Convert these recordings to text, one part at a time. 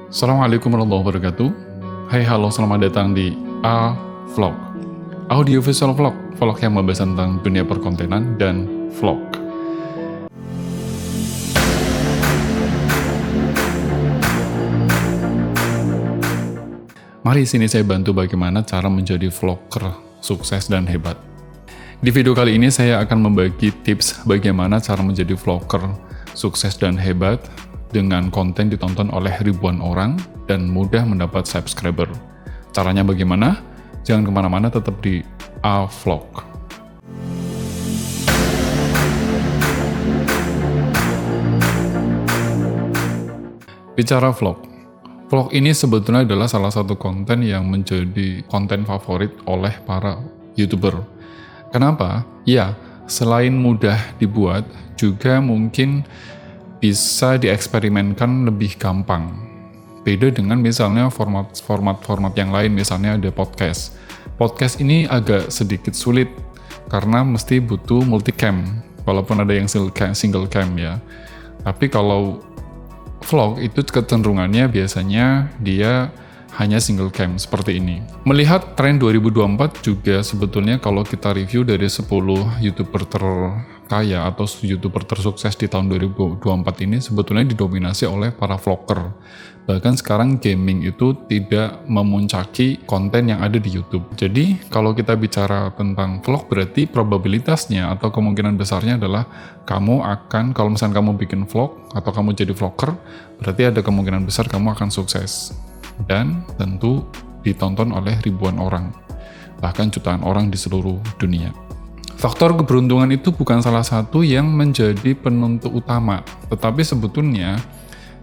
Assalamualaikum warahmatullahi wabarakatuh. Hai halo, selamat datang di A Vlog, audio visual vlog, vlog yang membahas tentang dunia perkontenan dan vlog. Mari sini saya bantu bagaimana cara menjadi vlogger sukses dan hebat. Di video kali ini saya akan membagi tips bagaimana cara menjadi vlogger sukses dan hebat dengan konten ditonton oleh ribuan orang dan mudah mendapat subscriber. Caranya bagaimana? Jangan kemana-mana, tetap di A Vlog. Bicara vlog. Vlog ini sebetulnya adalah salah satu konten yang menjadi konten favorit oleh para YouTuber. Kenapa? Ya, selain mudah dibuat, juga mungkin bisa dieksperimenkan lebih gampang. Beda dengan misalnya format yang lain, misalnya ada podcast. Podcast ini agak sedikit sulit karena mesti butuh multicam, walaupun ada yang single cam ya. Tapi kalau vlog itu kecenderungannya biasanya dia hanya single cam seperti ini. Melihat tren 2024 juga sebetulnya kalau kita review dari 10 YouTuber terkaya atau YouTuber tersukses di tahun 2024 ini sebetulnya didominasi oleh para vlogger. Bahkan sekarang gaming itu tidak memuncaki konten yang ada di YouTube. Jadi kalau kita bicara tentang vlog berarti probabilitasnya atau kemungkinan besarnya adalah kamu akan, kalau misalnya kamu bikin vlog atau kamu jadi vlogger, berarti ada kemungkinan besar kamu akan sukses. Dan tentu ditonton oleh ribuan orang, bahkan jutaan orang di seluruh dunia. Faktor keberuntungan itu bukan salah satu yang menjadi penentu utama, tetapi sebetulnya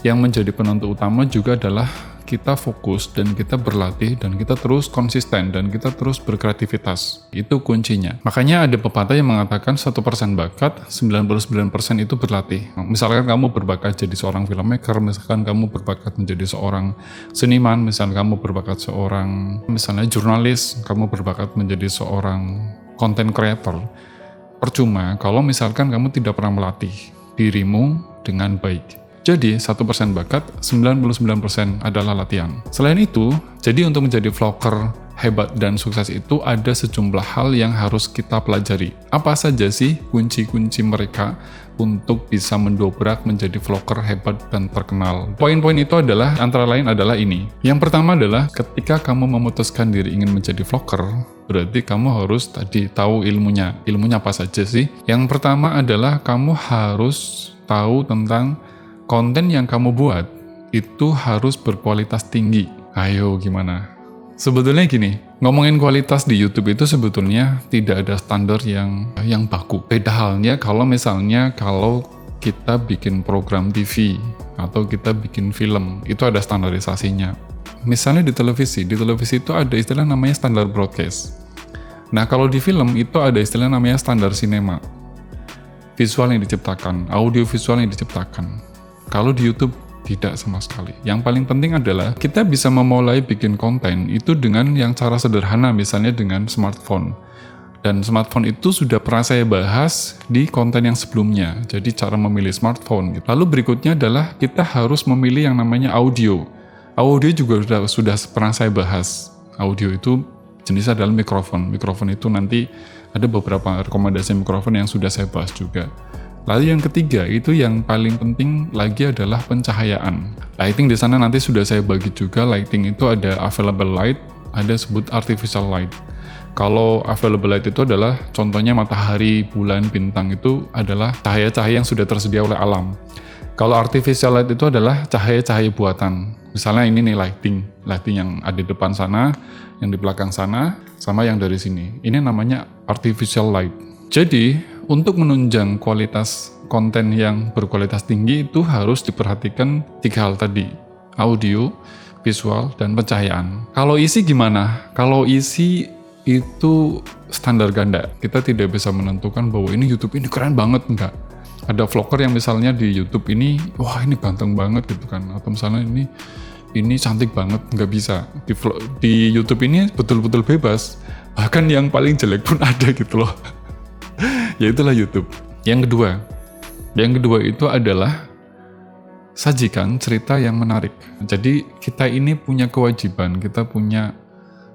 yang menjadi penentu utama juga adalah kita fokus dan kita berlatih dan kita terus konsisten dan kita terus berkreativitas. Itu kuncinya. Makanya ada pepatah yang mengatakan 1% bakat, 99% itu berlatih. Misalkan kamu berbakat jadi seorang filmmaker, misalkan kamu berbakat menjadi seorang seniman, misalkan kamu berbakat seorang misalnya jurnalis, kamu berbakat menjadi seorang content creator. Percuma kalau misalkan kamu tidak pernah melatih dirimu dengan baik. Jadi, 1% bakat, 99% adalah latihan. Selain itu, jadi untuk menjadi vlogger hebat dan sukses itu ada sejumlah hal yang harus kita pelajari. Apa saja sih kunci-kunci mereka untuk bisa mendobrak menjadi vlogger hebat dan terkenal? Poin-poin itu adalah, antara lain adalah ini. Yang pertama adalah, ketika kamu memutuskan diri ingin menjadi vlogger, berarti kamu harus tadi tahu ilmunya. Ilmunya apa saja sih? Yang pertama adalah, kamu harus tahu tentang konten yang kamu buat itu harus berkualitas tinggi. Ayo gimana? Sebetulnya gini, ngomongin kualitas di YouTube itu sebetulnya tidak ada standar yang baku. Beda halnya kalau misalnya kalau kita bikin program TV atau kita bikin film, itu ada standarisasinya. Misalnya di televisi itu ada istilah namanya standar broadcast. Nah, kalau di film itu ada istilah namanya standar sinema. Visual yang diciptakan, audio visual yang diciptakan. Kalau di YouTube, tidak sama sekali. Yang paling penting adalah kita bisa memulai bikin konten itu dengan yang cara sederhana, misalnya dengan smartphone. Dan smartphone itu sudah pernah saya bahas di konten yang sebelumnya. Jadi cara memilih smartphone. Lalu berikutnya adalah kita harus memilih yang namanya audio. Audio juga sudah pernah saya bahas. Audio itu jenisnya adalah mikrofon. Mikrofon itu nanti ada beberapa rekomendasi mikrofon yang sudah saya bahas juga. Lalu yang ketiga, itu yang paling penting lagi adalah pencahayaan. Lighting di sana nanti sudah saya bagi juga. Lighting itu ada available light, ada sebut artificial light. Kalau available light itu adalah contohnya matahari, bulan, bintang itu adalah cahaya-cahaya yang sudah tersedia oleh alam. Kalau artificial light itu adalah cahaya-cahaya buatan. Misalnya ini nih lighting yang ada di depan sana, yang di belakang sana, sama yang dari sini. Ini namanya artificial light. Jadi, untuk menunjang kualitas konten yang berkualitas tinggi itu harus diperhatikan 3 hal tadi. Audio, visual, dan pencahayaan. Kalau isi gimana? Kalau isi itu standar ganda. Kita tidak bisa menentukan bahwa ini YouTube ini keren banget, enggak. Ada vlogger yang misalnya di YouTube ini, wah ini ganteng banget gitu kan. Atau misalnya ini cantik banget, nggak bisa. Di YouTube ini betul-betul bebas. Bahkan yang paling jelek pun ada gitu loh. Ya itulah YouTube. Yang kedua itu adalah sajikan cerita yang menarik. Jadi kita ini punya kewajiban,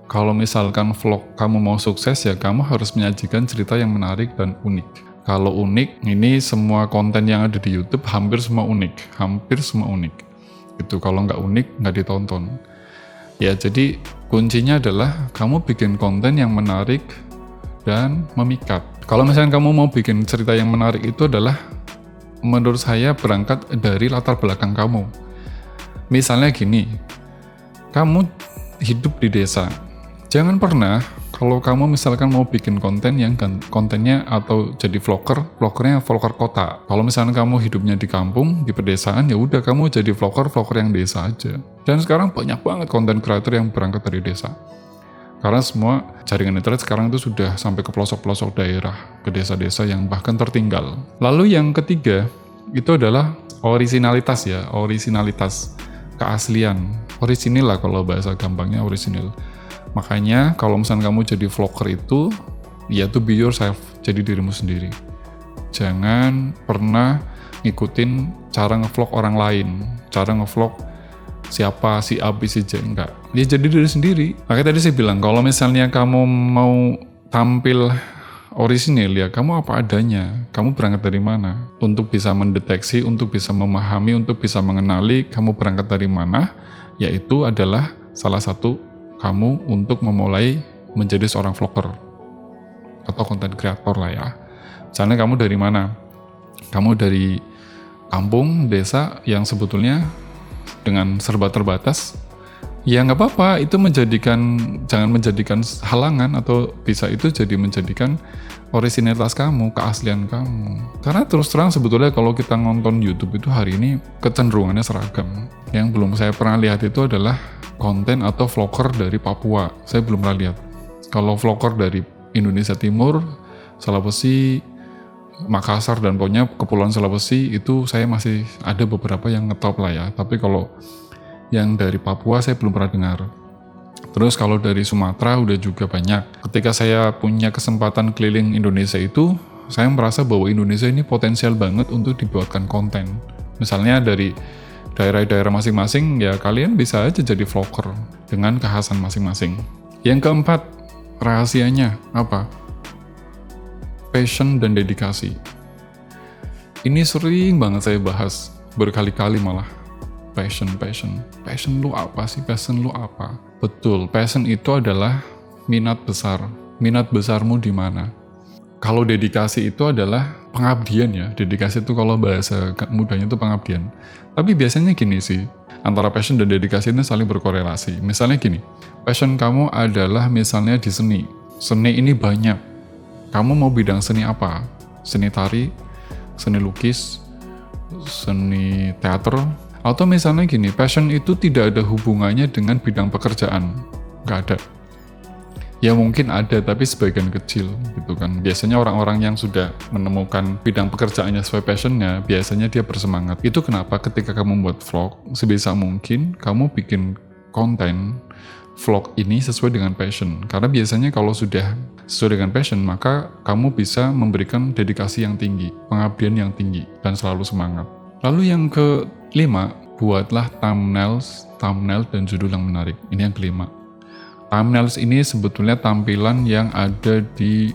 kalau misalkan vlog kamu mau sukses ya kamu harus menyajikan cerita yang menarik dan unik. Kalau unik, ini semua konten yang ada di YouTube hampir semua unik. Itu kalau nggak unik nggak ditonton. Ya jadi kuncinya adalah kamu bikin konten yang menarik dan memikat. Kalau misalnya kamu mau bikin cerita yang menarik itu adalah menurut saya berangkat dari latar belakang kamu. Misalnya gini, kamu hidup di desa. Jangan pernah kalau kamu misalkan mau bikin kontennya atau jadi vloggernya vlogger kota. Kalau misalkan kamu hidupnya di kampung, di pedesaan, ya udah kamu jadi vlogger yang desa aja. Dan sekarang banyak banget konten creator yang berangkat dari desa. Karena semua jaringan internet sekarang itu sudah sampai ke pelosok-pelosok daerah, ke desa-desa yang bahkan tertinggal. Lalu yang ketiga, itu adalah originalitas, keaslian. Orisinil lah kalau bahasa gampangnya, orisinil. Makanya kalau misalnya kamu jadi vlogger itu, ya to be yourself, jadi dirimu sendiri. Jangan pernah ngikutin cara ngevlog orang lain, cara ngevlog siapa, si A, B, si J, enggak. Ya jadi diri sendiri. Makanya tadi saya bilang, kalau misalnya kamu mau tampil orisinil ya kamu apa adanya, kamu berangkat dari mana. Untuk bisa mendeteksi, untuk bisa memahami, untuk bisa mengenali kamu berangkat dari mana, yaitu adalah salah satu kamu untuk memulai menjadi seorang vlogger atau content creator lah ya. Misalnya kamu dari mana? Kamu dari kampung, desa yang sebetulnya dengan serba terbatas, ya nggak apa-apa, itu jangan menjadikan halangan, atau bisa itu jadi menjadikan originalitas kamu, keaslian kamu. Karena terus terang sebetulnya kalau kita nonton YouTube itu hari ini kecenderungannya seragam. Yang belum saya pernah lihat itu adalah konten atau vlogger dari Papua. Saya belum pernah lihat. Kalau vlogger dari Indonesia Timur, Sulawesi, Makassar, dan pokoknya Kepulauan Sulawesi, itu saya masih ada beberapa yang ngetop lah ya. Tapi kalau yang dari Papua saya belum pernah dengar. Terus kalau dari Sumatera udah juga banyak. Ketika saya punya kesempatan keliling Indonesia itu, saya merasa bahwa Indonesia ini potensial banget untuk dibuatkan konten. Misalnya dari daerah-daerah masing-masing, ya kalian bisa aja jadi vlogger dengan kekhasan masing-masing. Yang keempat, rahasianya apa? Passion dan dedikasi. Ini sering banget saya bahas, berkali-kali malah. Passion lu apa sih? Passion lu apa? Betul, passion itu adalah minat besar. Minat besarmu di mana? Kalau dedikasi itu adalah pengabdian ya. Dedikasi itu kalau bahasa mudahnya itu pengabdian. Tapi biasanya gini sih, antara passion dan dedikasi ini saling berkorelasi. Misalnya gini, passion kamu adalah misalnya di seni. Seni ini banyak. Kamu mau bidang seni apa? Seni tari, seni lukis, seni teater, atau misalnya gini, passion itu tidak ada hubungannya dengan bidang pekerjaan. Nggak ada. Ya mungkin ada, tapi sebagian kecil gitu kan. Biasanya orang-orang yang sudah menemukan bidang pekerjaannya sesuai passionnya, biasanya dia bersemangat. Itu kenapa ketika kamu membuat vlog, sebisa mungkin kamu bikin konten vlog ini sesuai dengan passion. Karena biasanya kalau sudah sesuai dengan passion, maka kamu bisa memberikan dedikasi yang tinggi, pengabdian yang tinggi, dan selalu semangat. Lalu yang kelima, buatlah thumbnail dan judul yang menarik. Ini yang kelima. Thumbnails ini sebetulnya tampilan yang ada di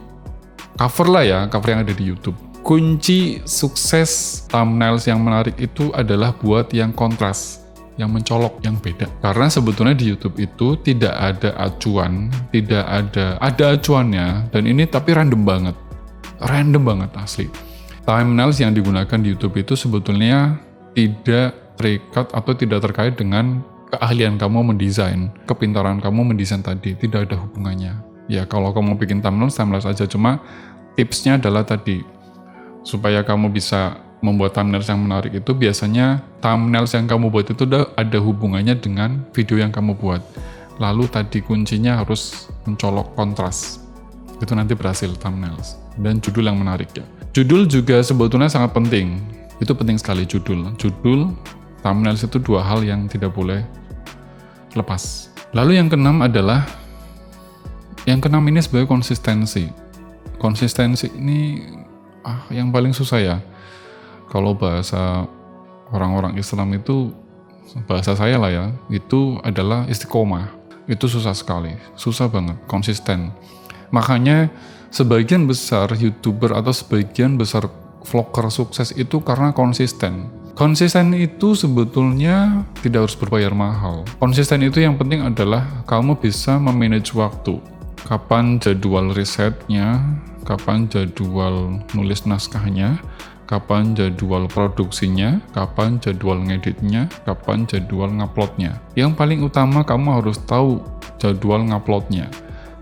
cover lah ya, cover yang ada di YouTube. Kunci sukses thumbnails yang menarik itu adalah buat yang kontras, yang mencolok, yang beda. Karena sebetulnya di YouTube itu tidak ada acuan, ada acuannya, dan ini tapi random banget asli. Thumbnails yang digunakan di YouTube itu sebetulnya tidak terikat atau tidak terkait dengan keahlian kamu mendesain, kepintaran kamu mendesain tadi, tidak ada hubungannya. Ya kalau kamu bikin thumbnail aja, cuma tipsnya adalah tadi, supaya kamu bisa membuat thumbnail yang menarik itu, biasanya thumbnail yang kamu buat itu ada hubungannya dengan video yang kamu buat. Lalu tadi kuncinya harus mencolok kontras. Itu nanti berhasil thumbnail. Dan judul yang menarik ya. Judul juga sebetulnya sangat penting. Itu penting sekali judul. Thumbnail itu dua hal yang tidak boleh lepas. Lalu yang keenam ini sebagai konsistensi. Konsistensi ini yang paling susah ya. Kalau bahasa orang-orang Islam itu, bahasa saya lah ya, itu adalah istiqomah. Itu susah sekali, susah banget, konsisten. Makanya sebagian besar YouTuber atau sebagian besar vlogger sukses itu karena konsisten. Konsisten itu sebetulnya tidak harus berbayar mahal. Konsisten itu yang penting adalah kamu bisa memanage waktu. Kapan jadwal risetnya, kapan jadwal nulis naskahnya, kapan jadwal produksinya, kapan jadwal ngeditnya, kapan jadwal nguploadnya. Yang paling utama kamu harus tahu jadwal nguploadnya.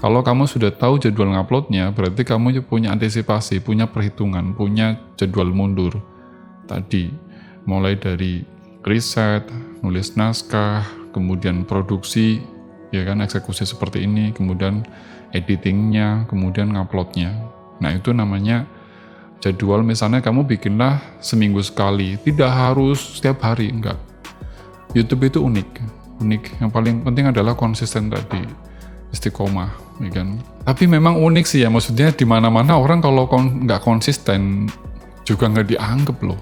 Kalau kamu sudah tahu jadwal nguploadnya, berarti kamu punya antisipasi, punya perhitungan, punya jadwal mundur. Tadi, mulai dari riset, nulis naskah, kemudian produksi, ya kan, eksekusi seperti ini, kemudian editingnya, kemudian nguploadnya. Nah, itu namanya jadwal. Misalnya kamu bikinlah seminggu sekali, tidak harus setiap hari, enggak. YouTube itu unik. Yang paling penting adalah konsisten tadi, istiqomah, ya kan. Tapi memang unik sih ya, maksudnya di mana-mana orang kalau nggak konsisten juga nggak dianggap loh,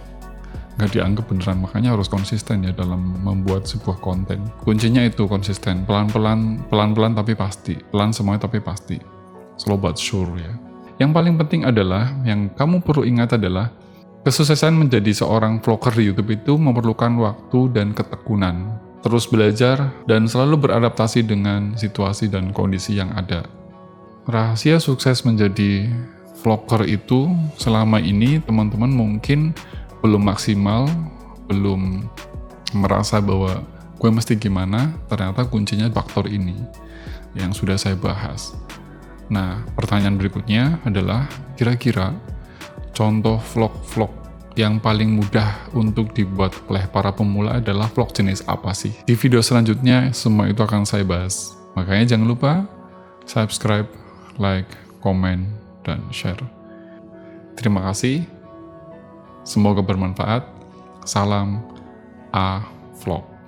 nggak dianggap beneran. Makanya harus konsisten ya dalam membuat sebuah konten. Kuncinya itu konsisten, pelan-pelan tapi pasti, pelan semuanya tapi pasti, slow but sure ya. Yang paling penting adalah, yang kamu perlu ingat adalah, kesuksesan menjadi seorang vlogger di YouTube itu memerlukan waktu dan ketekunan. Terus belajar dan selalu beradaptasi dengan situasi dan kondisi yang ada. Rahasia sukses menjadi vlogger itu selama ini teman-teman mungkin belum maksimal, belum merasa bahwa gue mesti gimana, ternyata kuncinya faktor ini yang sudah saya bahas. Nah, pertanyaan berikutnya adalah, kira-kira contoh vlog-vlog yang paling mudah untuk dibuat oleh para pemula adalah vlog jenis apa sih? Di video selanjutnya, semua itu akan saya bahas. Makanya jangan lupa subscribe, like, komen, dan share. Terima kasih. Semoga bermanfaat. Salam A Vlog.